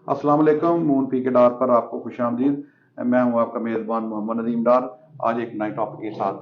अस्सलाम वालेकुम। Moon P के डार पर आपको खुश आमदीद। मैं हूं आपका मेज़बान मोहम्मद नदीम डार, आज एक नए टॉपिक के साथ।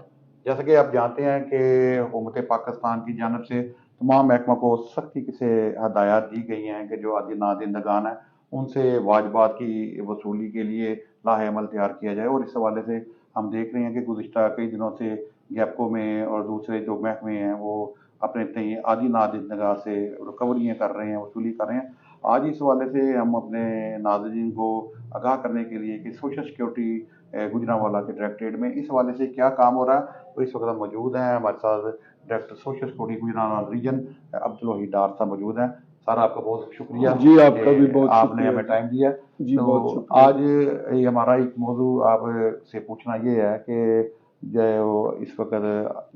जैसा कि आप जानते हैं कि हुकूमत पाकिस्तान की जानब से तमाम महकमा को सख्ती से हदायत दी गई हैं कि जो आदि नादिंदगान हैं उनसे वाजबात की वसूली के लिए लाहे अमल तैयार किया जाए। और इस हवाले से हम देख रहे हैं कि गुज़िश्ता कई दिनों से गैपको में और दूसरे जो महकमे हैं वो अपने तय आदि नादिंदगा से रिकवरियाँ कर रहे हैं, वसूली कर रहे हैं। आज इस हवाले से हम अपने नाज़रीन को आगाह करने के लिए कि सोशल सिक्योरिटी गुजरांवाला के डायरेक्टरेट में इस हवाले से क्या काम हो रहा है, तो इस वक्त हम मौजूद हैं। हमारे साथ director social security Gujranwala region Abdul Waheed Dar sahab मौजूद हैं। सर, आपका बहुत शुक्रिया जी, आपका भी बहुत आपने हमें टाइम दिया। जी, बहुत तो शुक्रिया। आज हमारा एक मौजू आपसे पूछना ये है कि जो इस वक्त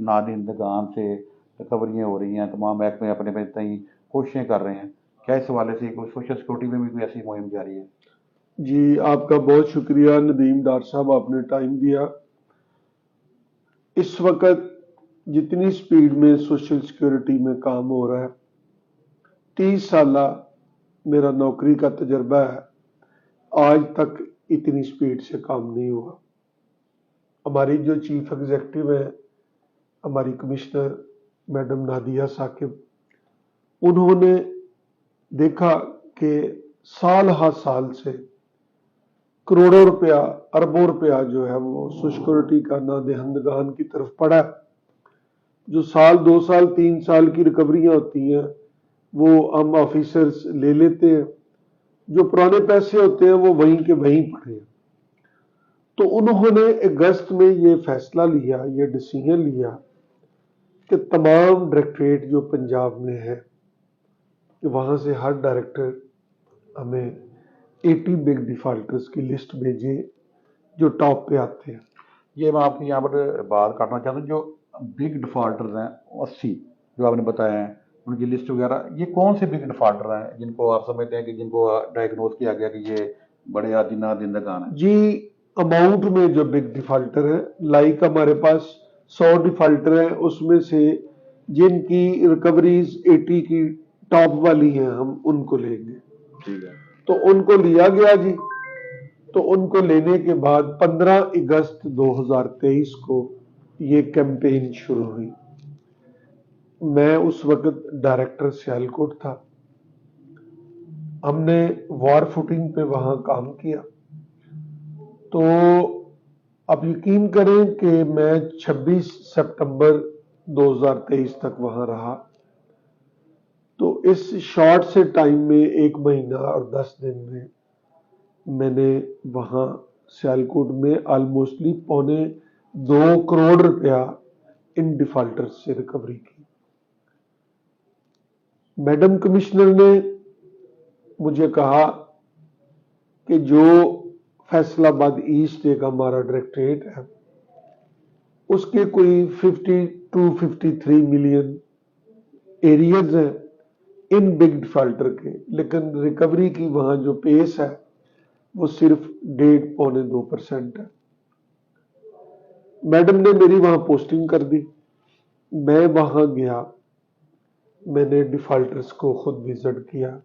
नादिंदगान से रिकवरियाँ हो रही हैं, तमाम महकमे अपने अपने तय कोशिशें कर रहे हैं, क्या इस हवाले से कोई सोशल सिक्योरिटी में भी कोई ऐसी मुहिम जारी है? जी, आपका बहुत शुक्रिया नदीम डार साहब, आपने टाइम दिया। इस वक्त जितनी स्पीड में सोशल सिक्योरिटी में काम हो रहा है, 30 साल मेरा नौकरी का तजर्बा है, आज तक इतनी स्पीड से काम नहीं हुआ। हमारी जो चीफ एग्जीक्यूटिव है, हमारी कमिश्नर मैडम नादिया साकिब, उन्होंने देखा कि साल हर साल से करोड़ों रुपया, अरबों रुपया जो है वो सिक्योरिटी का नादिंदगान की तरफ पड़ा। जो साल 2 साल 3 साल की रिकवरियां होती हैं वो हम ऑफिसर्स ले लेते हैं, जो पुराने पैसे होते हैं वो वहीं के वहीं पड़े हैं। तो उन्होंने अगस्त में ये फैसला लिया, ये डिसीजन लिया कि तमाम डायरेक्टरेट जो पंजाब में है, वहां से हर डायरेक्टर हमें 80 बिग डिफॉल्टर्स की लिस्ट भेजे जो टॉप पे आते हैं। ये मैं आपकी यहाँ पर बात करना चाहता हूँ, जो बिग डिफॉल्टर्स हैं 80 जो आपने बताया है, उनकी लिस्ट वगैरह, ये कौन से बिग डिफॉल्टर हैं जिनको आप समझते हैं कि जिनको डायग्नोज किया गया कि ये बड़े आदि नादिंदगान हैं? जी, अमाउंट में जो बिग डिफॉल्टर है, लाइक हमारे पास 100 डिफॉल्टर है, उसमें से जिनकी रिकवरीज 80 की टॉप वाली हैं हम उनको लेंगे। ठीक है। तो उनको लिया गया जी। तो उनको लेने के बाद 15 अगस्त 2023 को ये कैंपेन शुरू हुई। मैं उस वक्त डायरेक्टर सियालकोट था। हमने वॉर फुटिंग पे वहां काम किया। तो अब यकीन करें कि मैं 26 सितंबर 2023 तक वहां रहा। तो इस शॉर्ट से टाइम में 1 महीना और 10 दिन में मैंने वहां सियालकोट में ऑलमोस्टली 2.25 करोड़ रुपया इन डिफॉल्टर्स से रिकवरी की। मैडम कमिश्नर ने मुझे कहा कि जो फैसलाबाद ईस्ट एक हमारा डायरेक्टरेट है, उसके कोई 50 to 53 मिलियन एरियर्स हैं इन बिग डिफॉल्टर के, लेकिन रिकवरी की वहां जो पेस है वो सिर्फ 1.5-2% है। मैडम ने मेरी वहां पोस्टिंग कर दी। मैं वहां गया, मैंने डिफॉल्टर्स को खुद विजिट किया।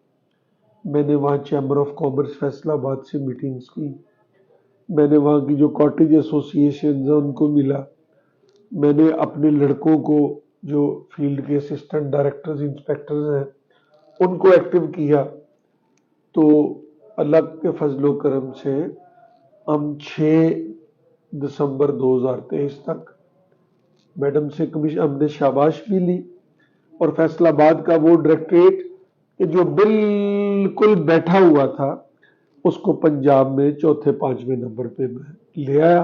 मैंने वहां चैम्बर ऑफ कॉमर्स फैसलाबाद से मीटिंग्स की। मैंने वहां की जो कॉटेज एसोसिएशन है उनको मिला। मैंने अपने लड़कों को जो फील्ड के असिस्टेंट डायरेक्टर्स इंस्पेक्टर्स हैं उनको एक्टिव किया। तो अल्लाह के फजलो करम से हम 6 दिसंबर 2023 तक मैडम से कमीशन हमने शाबाश भी ली, और फैसलाबाद का वो डायरेक्टरेट कि जो बिल्कुल बैठा हुआ था उसको पंजाब में 4-5वें नंबर पे मैं ले आया,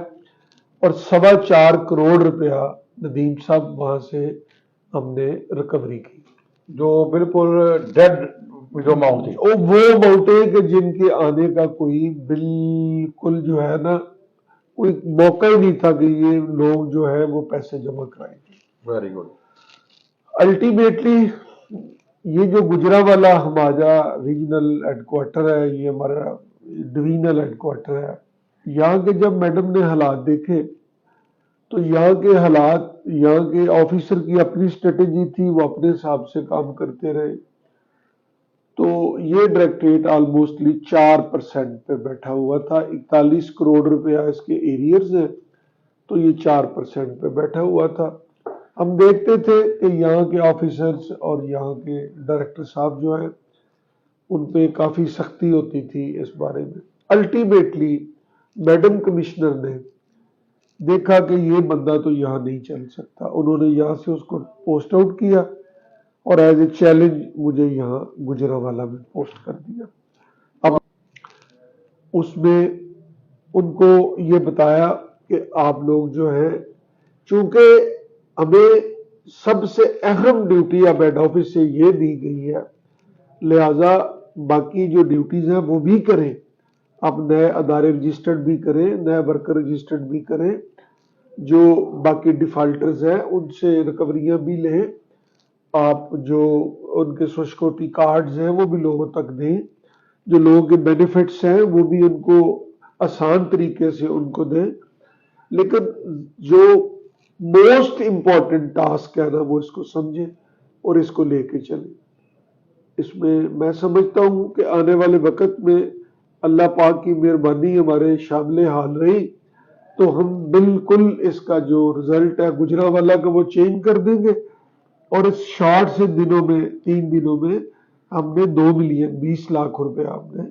और 4.25 करोड़ रुपया नदीम साहब वहां से हमने रिकवरी की। जो बिल्कुल डेड जो अमाउंट थी, वो अमाउंट है कि जिनके आने का कोई बिल्कुल जो है ना कोई मौका ही नहीं था कि ये लोग जो है वो पैसे जमा कराएंगे। Very good. अल्टीमेटली ये जो गुजरांवाला हमारा रीजनल हेडक्वार्टर है, ये हमारा डिवीजनल हेडक्वार्टर है, यहाँ के जब मैडम ने हालात देखे तो यहाँ के हालात, यहाँ के ऑफिसर की अपनी स्ट्रेटेजी थी, वो अपने हिसाब से काम करते रहे। تو یہ ڈائریکٹریٹ آلموسٹلی 4% پہ بیٹھا ہوا تھا. 41 کروڑ روپیہ اس کے ایریئرز ہیں تو یہ 4% پہ بیٹھا ہوا تھا. ہم دیکھتے تھے کہ یہاں کے آفیسرز اور یہاں کے ڈائریکٹر صاحب جو ہیں ان پہ کافی سختی ہوتی تھی اس بارے میں. الٹیمیٹلی میڈم کمشنر نے دیکھا کہ یہ بندہ تو یہاں نہیں چل سکتا. انہوں نے یہاں سے اس کو پوسٹ آؤٹ کیا اور ایز اے چیلنج مجھے یہاں گجرانوالہ میں پوسٹ کر دیا. اب اس میں ان کو یہ بتایا کہ آپ لوگ جو ہیں، چونکہ ہمیں سب سے اہم ڈیوٹی اب ہیڈ آفس سے یہ دی گئی ہے، لہذا باقی جو ڈیوٹیز ہیں وہ بھی کریں. آپ نئے ادارے رجسٹرڈ بھی کریں، نئے ورکر رجسٹرڈ بھی کریں، جو باقی ڈیفالٹرز ہیں ان سے ریکوریاں بھی لیں. آپ جو ان کے سوشل سیکورٹی کارڈز ہیں وہ بھی لوگوں تک دیں. جو لوگوں کے بینیفٹس ہیں وہ بھی ان کو آسان طریقے سے ان کو دیں. لیکن جو موسٹ امپورٹنٹ ٹاسک ہے نا وہ اس کو سمجھیں اور اس کو لے کے چلیں. اس میں سمجھتا ہوں کہ آنے والے وقت میں اللہ پاک کی مہربانی ہمارے شامل حال رہی تو ہم بالکل اس کا جو رزلٹ ہے گجرانوالہ کا وہ چینج کر دیں گے. اور اس شارٹ سے دنوں میں 3 دنوں میں ہم نے 2 ملین 20 لاکھ روپے ہم نے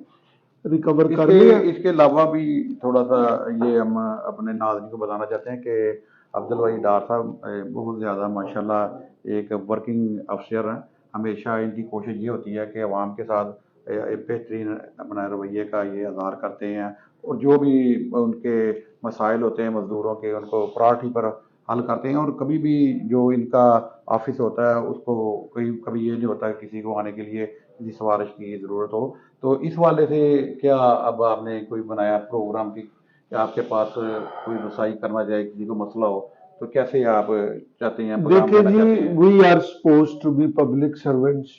ریکور کر لیا. اس کے علاوہ بھی تھوڑا سا یہ ہم اپنے ناظرین کو بتانا چاہتے ہیں کہ عبد الوحید ڈار صاحب بہت زیادہ ماشاءاللہ ایک ورکنگ افسر ہیں. ہمیشہ ان کی کوشش یہ ہوتی ہے کہ عوام کے ساتھ بہترین اپنا رویے کا یہ اظہار کرتے ہیں اور جو بھی ان کے مسائل ہوتے ہیں مزدوروں کے ان کو پرائرٹی پر حل کرتے ہیں. اور کبھی بھی جو ان کا آفس ہوتا ہے اس کو کبھی یہ نہیں ہوتا کہ کسی کو آنے کے لیے کسی سفارش کی ضرورت ہو. تو اس والے سے کیا اب آپ نے کوئی بنایا پروگرام کی کہ آپ کے پاس کوئی رسائی کرنا جائے کسی کو مسئلہ ہو تو کیسے آپ چاہتے ہیں؟ دیکھیں جی، we are suppose to be public servants.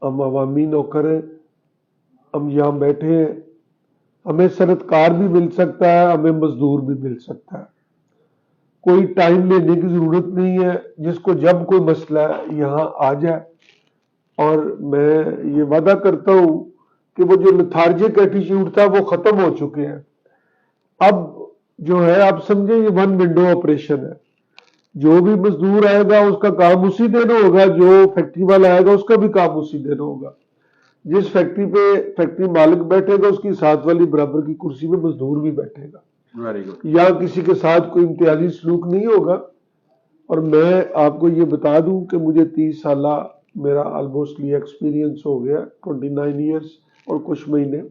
ہم عوامی نوکر ہیں، ہم یہاں بیٹھے ہیں. ہمیں صنعتکار بھی مل سکتا ہے، ہمیں مزدور بھی مل سکتا ہے. کوئی ٹائم لینے کی ضرورت نہیں ہے. جس کو جب کوئی مسئلہ ہے یہاں آ جائے. اور میں یہ وعدہ کرتا ہوں کہ وہ جو لیتھارجک ایٹیٹیوڈ تھا وہ ختم ہو چکے ہیں. اب جو ہے آپ سمجھیں یہ 1 ونڈو آپریشن ہے. جو بھی مزدور آئے گا اس کا کام اسی دن ہوگا، جو فیکٹری والا آئے گا اس کا بھی کام اسی دن ہوگا. جس فیکٹری پہ فیکٹری مالک بیٹھے گا اس کی ساتھ والی برابر کی کرسی پہ مزدور بھی بیٹھے گا. Very good. یا کسی کے ساتھ کوئی امتیازی سلوک نہیں ہوگا. اور میں آپ کو یہ بتا دوں کہ مجھے 30 سالہ میرا آلموسٹلی ایکسپیرینس ہو گیا، 29 ایئرس اور کچھ مہینے.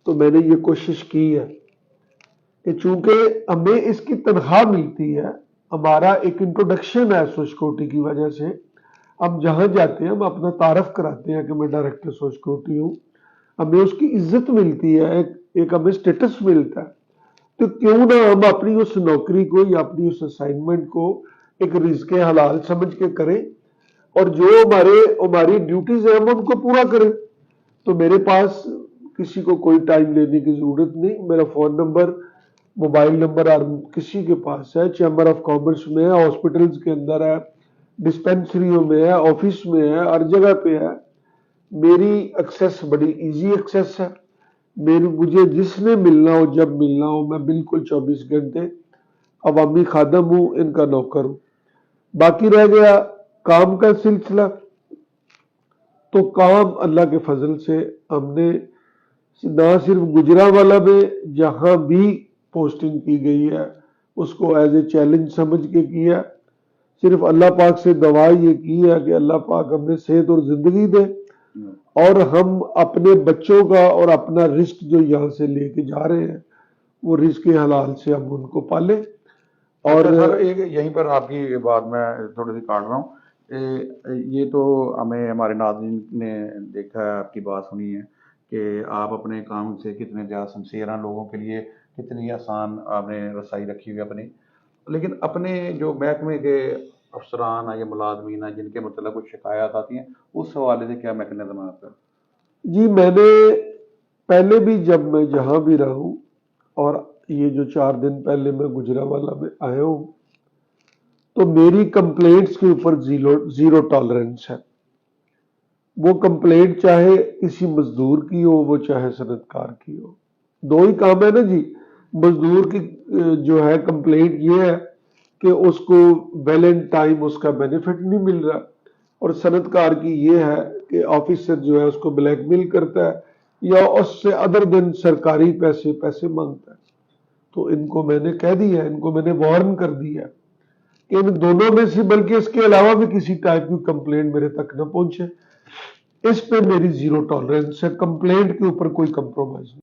تو میں نے یہ کوشش کی ہے کہ چونکہ ہمیں اس کی تنخواہ ملتی ہے، ہمارا ایک انٹروڈکشن ہے سوشل سیکورٹی کی وجہ سے. ہم جہاں جاتے ہیں ہم اپنا تعارف کراتے ہیں کہ میں ڈائریکٹر سوشل سیکورٹی ہوں. ہمیں اس کی عزت ملتی ہے، ایک ہمیں اسٹیٹس ملتا ہے. تو کیوں نہ ہم اپنی اس نوکری کو یا اپنی اس اسائنمنٹ کو ایک رزق حلال سمجھ کے کریں اور جو ہماری ڈیوٹیز ہیں ہم ان کو پورا کریں. تو میرے پاس کسی کو کوئی ٹائم لینے کی ضرورت نہیں. میرا فون نمبر، موبائل نمبر کسی کے پاس ہے. چیمبر آف کامرس میں ہے، ہاسپٹلز کے اندر ہے، ڈسپینسریوں میں ہے، آفس میں ہے، ہر جگہ پہ ہے. میری ایکسیس بڑی ایزی ایکسیس ہے. مجھے جس نے ملنا ہو جب ملنا ہو میں بالکل 24 گھنٹے عوامی خادم ہوں، ان کا نوکر ہوں. باقی رہ گیا کام کا سلسلہ، تو کام اللہ کے فضل سے ہم نے نہ صرف گجرانوالہ میں جہاں بھی پوسٹنگ کی گئی ہے اس کو ایز اے چیلنج سمجھ کے کیا. صرف اللہ پاک سے دعا یہ کی ہے کہ اللہ پاک ہمیں صحت اور زندگی دے اور ہم اپنے بچوں کا اور اپنا رزق جو یہاں سے لے کے جا رہے ہیں وہ رزق حلال سے ہم ان کو پالیں. اور سر ایک یہیں پر آپ کی بات میں تھوڑی سی کاٹ رہا ہوں. یہ تو ہمیں ہمارے ناظرین نے دیکھا ہے، آپ کی بات سنی ہے کہ آپ اپنے کام سے کتنے زیادہ سنسیئر ہیں، لوگوں کے لیے کتنی آسان آپ نے رسائی رکھی ہوئی اپنی. لیکن اپنے جو محکمے کے افسران ہیں یا ملازمین ہیں جن کے متعلق کچھ شکایات آتی ہیں اس حوالے سے کیا میکنزم ہے آپ کا؟ جی میں نے پہلے بھی جب میں جہاں بھی رہا ہوں اور یہ جو 4 دن پہلے میں گجرانوالہ میں آیا ہوں تو میری کمپلینٹس کے اوپر زیرو ٹالرنس ہے. وہ कंप्लेंट चाहे किसी मजदूर की हो, वो चाहे सनतकार की हो, दो ही काम है ना जी। मजदूर की जो है कंप्लेंट ये है कि उसको वेल इन टाइम उसका बेनिफिट नहीं मिल रहा, और सनतकार की ये है कि ऑफिसर जो है उसको ब्लैकमेल करता है या उससे अदर दिन सरकारी पैसे मांगता है। तो इनको मैंने कह दिया, इनको मैंने वार्न कर दिया कि इन दोनों में से, बल्कि इसके अलावा भी किसी टाइप की कंप्लेंट मेरे तक न पहुंचे। इस पे मेरी जीरो टॉलरेंस है, कंप्लेंट के ऊपर कोई कंप्रोमाइज नहीं।